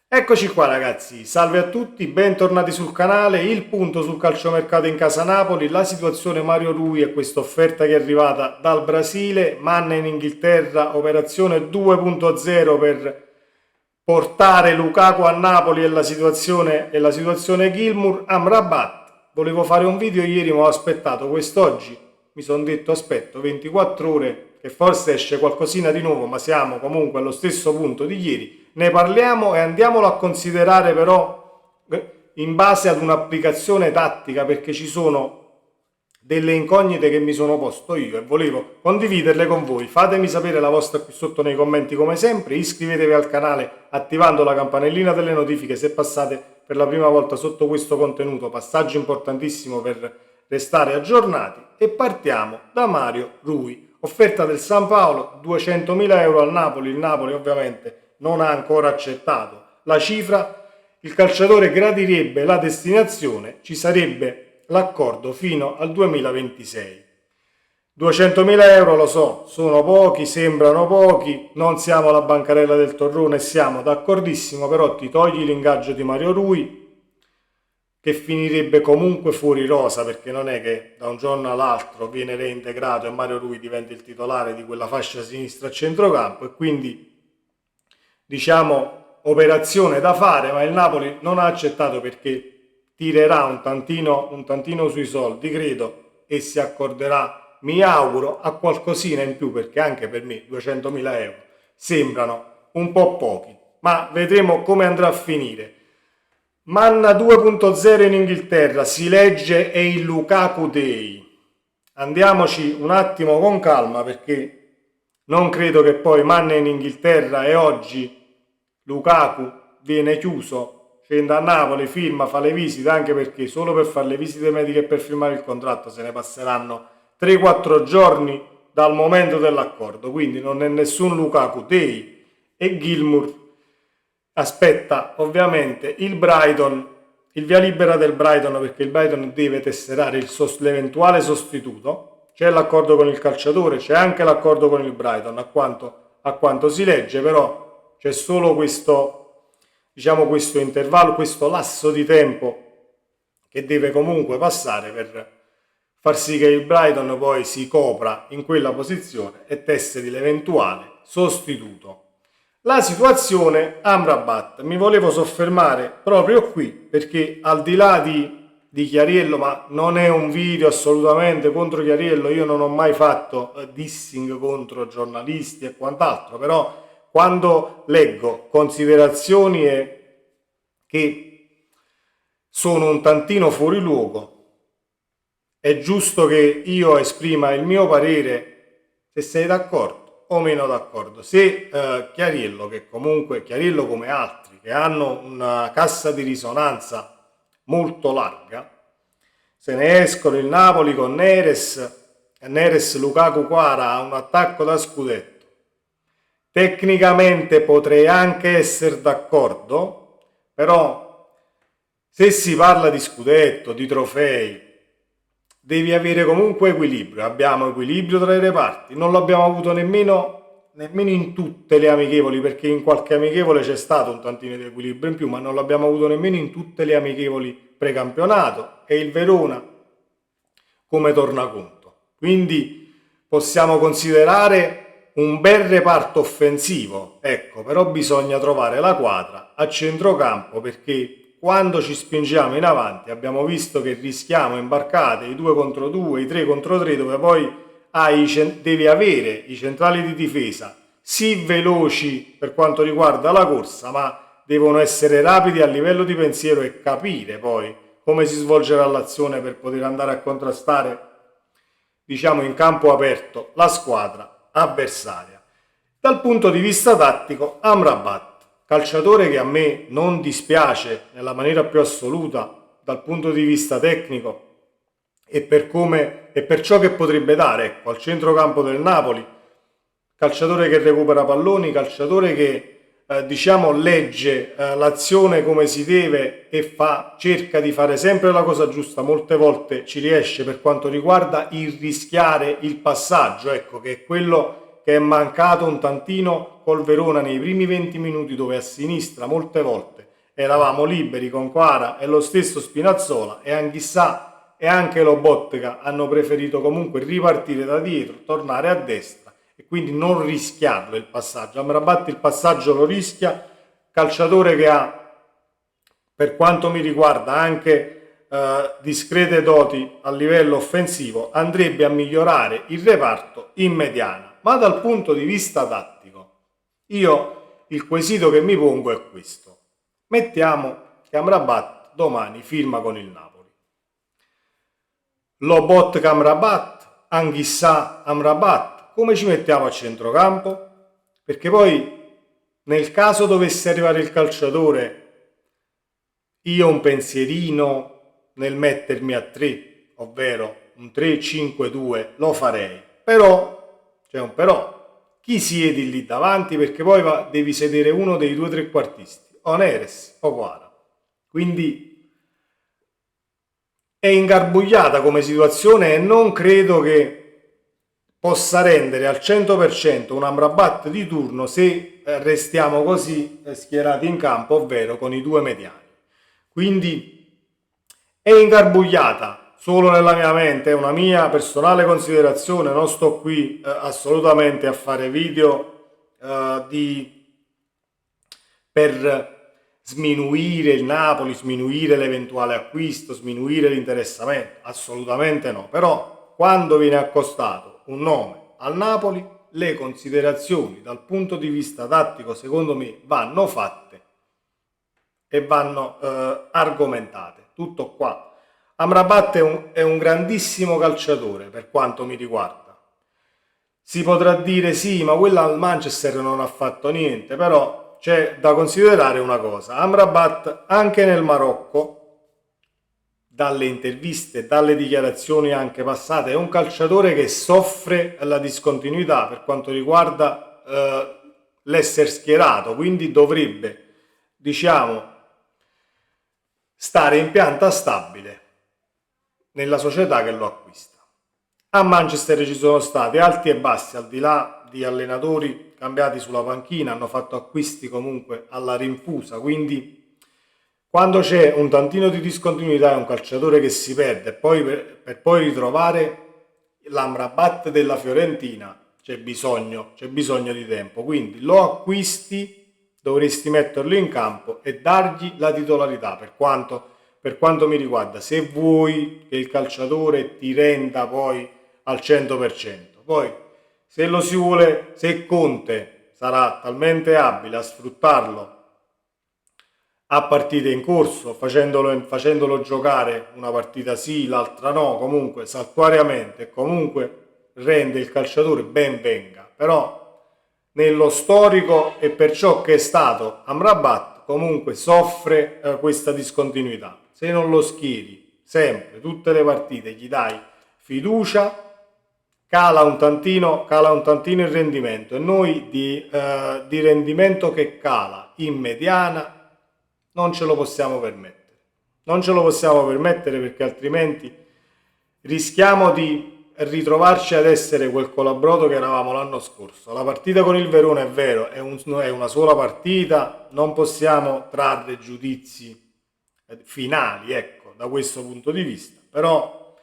Eccoci qua ragazzi, salve a tutti, bentornati sul canale. Il punto sul calciomercato in casa Napoli, la situazione Mario Rui e questa offerta che è arrivata dal Brasile, Manna in Inghilterra, operazione 2.0 per portare Lukaku a Napoli e la situazione Gilmour, Amrabat. Volevo fare un video ieri ma ho aspettato quest'oggi, mi sono detto aspetto 24 ore che forse esce qualcosina di nuovo, ma siamo comunque allo stesso punto di ieri. Ne parliamo e andiamolo a considerare però in base ad un'applicazione tattica, perché ci sono delle incognite che mi sono posto io e volevo condividerle con voi. Fatemi sapere la vostra qui sotto nei commenti come sempre, iscrivetevi al canale attivando la campanellina delle notifiche se passate per la prima volta sotto questo contenuto, passaggio importantissimo per restare aggiornati. E partiamo da Mario Rui, offerta del San Paolo, 200.000 euro al Napoli. Il Napoli ovviamente non ha ancora accettato la cifra, il calciatore gradirebbe la destinazione, ci sarebbe l'accordo fino al 2026. 200.000 euro, lo so, sono pochi, sembrano pochi, non siamo la bancarella del Torrone, siamo d'accordissimo, però ti togli l'ingaggio di Mario Rui, che finirebbe comunque fuori rosa, perché non è che da un giorno all'altro viene reintegrato e Mario Rui diventa il titolare di quella fascia sinistra a centrocampo, e quindi diciamo operazione da fare, ma il Napoli non ha accettato perché tirerà un tantino sui soldi, credo, e si accorderà, mi auguro, a qualcosina in più, perché anche per me 200.000 euro sembrano un po' pochi, ma vedremo come andrà a finire. Manna 2.0 in Inghilterra, si legge è il Lukaku Day. Andiamoci un attimo con calma, perché non credo che poi Manna in Inghilterra e oggi Lukaku viene chiuso, scende a Napoli, firma, fa le visite, anche perché solo per fare le visite mediche e per firmare il contratto se ne passeranno 3-4 giorni dal momento dell'accordo, quindi non è nessun Lukaku Day. E Gilmour aspetta ovviamente il Brighton, il via libera del Brighton, perché il Brighton deve tesserare l'eventuale sostituto. C'è l'accordo con il calciatore, c'è anche l'accordo con il Brighton, a quanto si legge, però c'è solo questo intervallo, questo lasso di tempo che deve comunque passare per far sì che il Brighton poi si copra in quella posizione e tesseri l'eventuale sostituto. La situazione Amrabat, mi volevo soffermare proprio qui, perché al di là di Chiariello, ma non è un video assolutamente contro Chiariello, io non ho mai fatto dissing contro giornalisti e quant'altro, però quando leggo considerazioni che sono un tantino fuori luogo, è giusto che io esprima il mio parere se sei d'accordo o meno d'accordo. Se Chiariello, che comunque Chiariello come altri che hanno una cassa di risonanza molto larga, se ne escono il Napoli con Neres Lukaku Quara ha un attacco da scudetto. Tecnicamente potrei anche essere d'accordo, però se si parla di scudetto, di trofei, devi avere comunque equilibrio. Abbiamo equilibrio tra i reparti, non l'abbiamo avuto nemmeno in tutte le amichevoli, perché in qualche amichevole c'è stato un tantino di equilibrio in più, ma non l'abbiamo avuto nemmeno in tutte le amichevoli precampionato, e il Verona come tornaconto. Quindi possiamo considerare un bel reparto offensivo, ecco, però bisogna trovare la quadra a centrocampo, perché quando ci spingiamo in avanti abbiamo visto che rischiamo imbarcate, i 2 contro 2, i 3 contro 3, dove poi devi avere i centrali di difesa sì veloci per quanto riguarda la corsa, ma devono essere rapidi a livello di pensiero e capire poi come si svolgerà l'azione per poter andare a contrastare, diciamo, in campo aperto la squadra avversaria. Dal punto di vista tattico, Amrabat, calciatore che a me non dispiace nella maniera più assoluta dal punto di vista tecnico e per come e per ciò che potrebbe dare, ecco, al centrocampo del Napoli, calciatore che recupera palloni, calciatore che diciamo legge l'azione come si deve e cerca di fare sempre la cosa giusta. Molte volte ci riesce per quanto riguarda il rischiare il passaggio, ecco, che è quello che è mancato un tantino col Verona nei primi 20 minuti, dove a sinistra molte volte eravamo liberi con Quara e lo stesso Spinazzola, e Anghissà e anche Lobotka hanno preferito comunque ripartire da dietro, tornare a destra e quindi non rischiarlo il passaggio. Amrabat il passaggio lo rischia, calciatore che ha, per quanto mi riguarda, anche discrete doti a livello offensivo, andrebbe a migliorare il reparto in mediana. Ma dal punto di vista tattico, io il quesito che mi pongo è questo: mettiamo che Amrabat domani firma con il Napoli, Lobotka Amrabat, Anghissà Amrabat, come ci mettiamo a centrocampo? Perché poi, nel caso dovesse arrivare il calciatore, io un pensierino nel mettermi a 3, ovvero un 3-5-2, lo farei. Però, c'è un però, chi siedi lì davanti? Perché poi devi sedere uno dei due trequartisti, o Neres o Quara. Quindi è ingarbugliata come situazione e non credo che possa rendere al 100% un Amrabat di turno se restiamo così schierati in campo, ovvero con i due mediani. Quindi è ingarbugliata solo nella mia mente, è una mia personale considerazione, non sto qui assolutamente a fare video per sminuire il Napoli, sminuire l'eventuale acquisto, sminuire l'interessamento, assolutamente no. Però quando viene accostato un nome al Napoli, le considerazioni dal punto di vista tattico secondo me vanno fatte e vanno argomentate. Tutto qua. Amrabat è un grandissimo calciatore per quanto mi riguarda. Si potrà dire sì, ma quella al Manchester non ha fatto niente, però c'è da considerare una cosa: Amrabat anche nel Marocco, dalle interviste, dalle dichiarazioni anche passate, è un calciatore che soffre la discontinuità per quanto riguarda l'essere schierato, quindi dovrebbe, diciamo, stare in pianta stabile nella società che lo acquista. A Manchester ci sono stati alti e bassi, al di là di allenatori cambiati sulla panchina, hanno fatto acquisti comunque alla rinfusa, quindi quando c'è un tantino di discontinuità è un calciatore che si perde, e poi per poi ritrovare l'Amrabat della Fiorentina c'è bisogno di tempo, quindi lo acquisti, dovresti metterlo in campo e dargli la titolarità per quanto mi riguarda, se vuoi che il calciatore ti renda poi al 100%. Poi se Conte sarà talmente abile a sfruttarlo a partite in corso, facendolo giocare una partita sì, l'altra no, comunque saltuariamente, comunque rende il calciatore, ben venga. Però nello storico e per ciò che è stato Amrabat comunque soffre questa discontinuità. Se non lo schieri sempre, tutte le partite, gli dai fiducia, cala un tantino il rendimento, e noi di rendimento che cala in mediana non ce lo possiamo permettere. Non ce lo possiamo permettere, perché altrimenti rischiamo di ritrovarci ad essere quel colabrodo che eravamo l'anno scorso. La partita con il Verona, è vero, è una sola partita, non possiamo trarre giudizi finali, ecco, da questo punto di vista. Però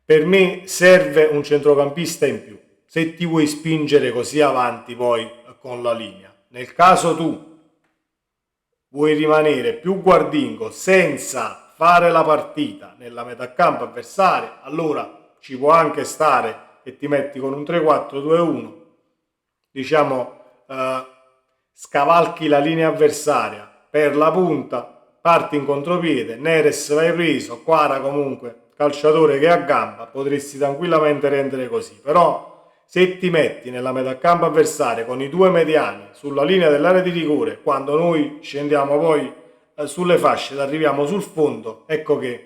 per me serve un centrocampista in più, se ti vuoi spingere così avanti poi con la linea. Nel caso tu vuoi rimanere più guardingo senza fare la partita nella metà campo avversaria, allora ci può anche stare che ti metti con un 3-4-2-1, diciamo, scavalchi la linea avversaria per la punta, parti in contropiede, Neres vai preso, Quara comunque calciatore che ha gamba, potresti tranquillamente rendere così. Però se ti metti nella metà campo avversaria con i due mediani sulla linea dell'area di rigore, quando noi scendiamo poi sulle fasce ed arriviamo sul fondo, ecco che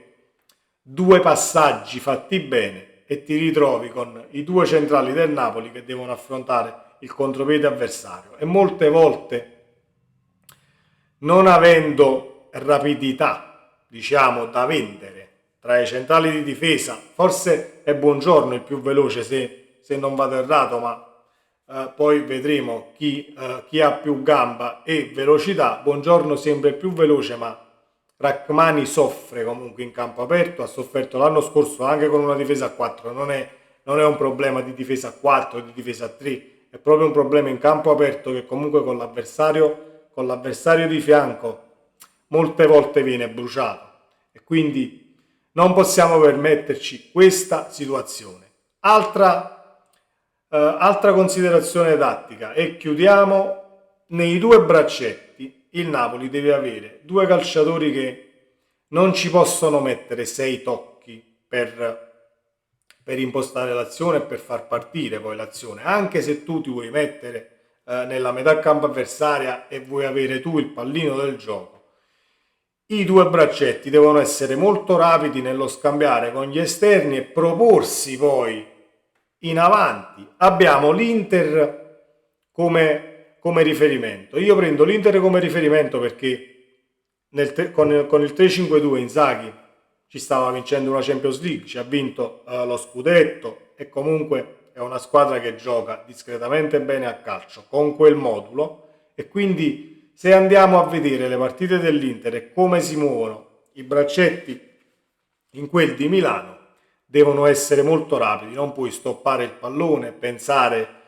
due passaggi fatti bene e ti ritrovi con i due centrali del Napoli che devono affrontare il contropiede avversario, e molte volte, non avendo rapidità, diciamo, da vendere tra i centrali di difesa, forse è Buongiorno il più veloce, se non vado errato, ma poi vedremo chi ha più gamba e velocità. Buongiorno sembra il più veloce, ma Rachmani soffre comunque in campo aperto, ha sofferto l'anno scorso anche con una difesa a 4, non è un problema di difesa a 4 o di difesa a 3, è proprio un problema in campo aperto che comunque con l'avversario di fianco molte volte viene bruciato e quindi non possiamo permetterci questa situazione. Altra considerazione tattica e chiudiamo: nei due braccetti il Napoli deve avere due calciatori che non ci possono mettere 6 tocchi per impostare l'azione e per far partire poi l'azione, anche se tu ti vuoi mettere nella metà campo avversaria e vuoi avere tu il pallino del gioco. I due braccetti devono essere molto rapidi nello scambiare con gli esterni e proporsi poi in avanti. Abbiamo l'Inter come riferimento. Io prendo l'Inter come riferimento perché con il 3-5-2 Inzaghi ci stava vincendo una Champions League, ci ha vinto lo scudetto e comunque è una squadra che gioca discretamente bene a calcio con quel modulo, e quindi se andiamo a vedere le partite dell'Inter e come si muovono i braccetti in quel di Milano, devono essere molto rapidi, non puoi stoppare il pallone, pensare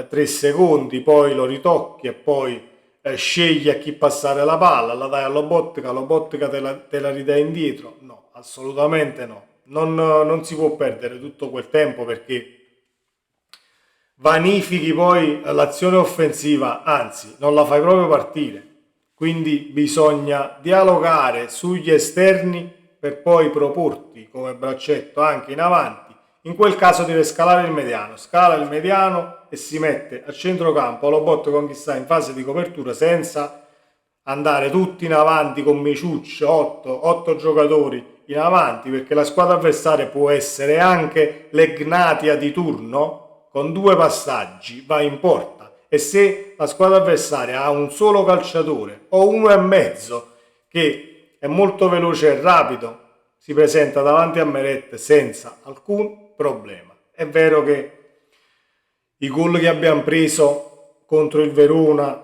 3 secondi, poi lo ritocchi e poi scegli a chi passare la palla, la dai a Lobotka te la ridà indietro. No, assolutamente no. Non si può perdere tutto quel tempo perché vanifichi poi l'azione offensiva, anzi non la fai proprio partire. Quindi bisogna dialogare sugli esterni per poi proporti come braccetto anche in avanti. In quel caso deve scalare il mediano, scala il mediano e si mette a centrocampo Lobotka con chissà in fase di copertura senza andare tutti in avanti con Miciuc, 8 giocatori in avanti, perché la squadra avversaria può essere anche l'Egnatia di turno, con 2 passaggi va in porta, e se la squadra avversaria ha un solo calciatore o uno e mezzo che è molto veloce e rapido, si presenta davanti a Meret senza alcun problema. È vero che i gol che abbiamo preso contro il Verona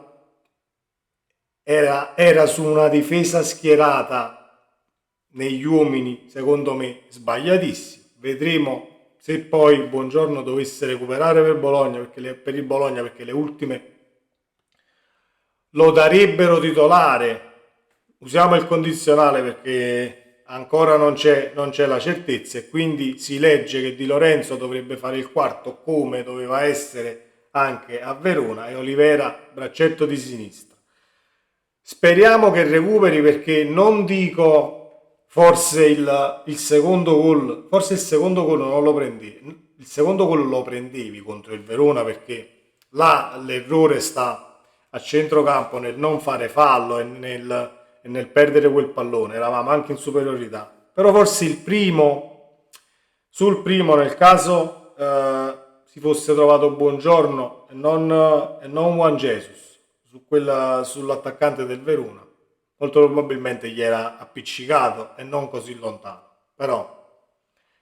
era su una difesa schierata negli uomini, secondo me, sbagliatissimi. Vedremo se poi Buongiorno dovesse recuperare per il Bologna, perché le ultime lo darebbero titolare. Usiamo il condizionale perché ancora non c'è la certezza, e quindi si legge che Di Lorenzo dovrebbe fare il quarto come doveva essere anche a Verona, e Olivera braccetto di sinistra. Speriamo che recuperi, perché non dico forse il secondo gol non lo prendevi, il secondo gol lo prendevi contro il Verona, perché là l'errore sta a centrocampo nel non fare fallo e nel perdere quel pallone, eravamo anche in superiorità. Però forse sul primo nel caso si fosse trovato Buongiorno e non Juan Jesus sull'attaccante del Verona, molto probabilmente gli era appiccicato e non così lontano. Però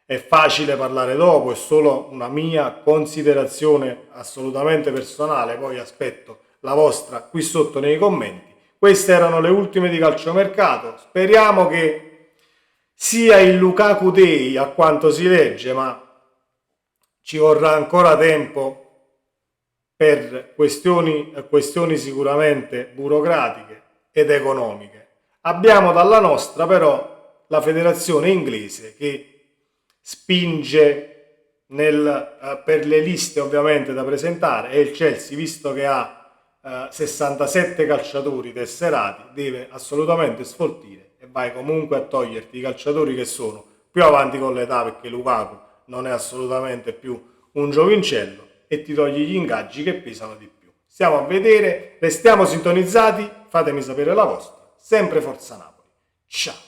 è facile parlare dopo, è solo una mia considerazione assolutamente personale, poi aspetto la vostra qui sotto nei commenti. Queste erano le ultime di calciomercato, speriamo che sia il Lukaku Day a quanto si legge, ma ci vorrà ancora tempo per questioni sicuramente burocratiche ed economiche. Abbiamo dalla nostra però la federazione inglese che spinge per le liste ovviamente da presentare, e il Chelsea, visto che ha 67 calciatori tesserati, deve assolutamente sfoltire e vai comunque a toglierti i calciatori che sono più avanti con l'età, perché Lukaku non è assolutamente più un giovincello, e ti togli gli ingaggi che pesano di più. Stiamo a vedere, restiamo sintonizzati, fatemi sapere la vostra. Sempre Forza Napoli. Ciao!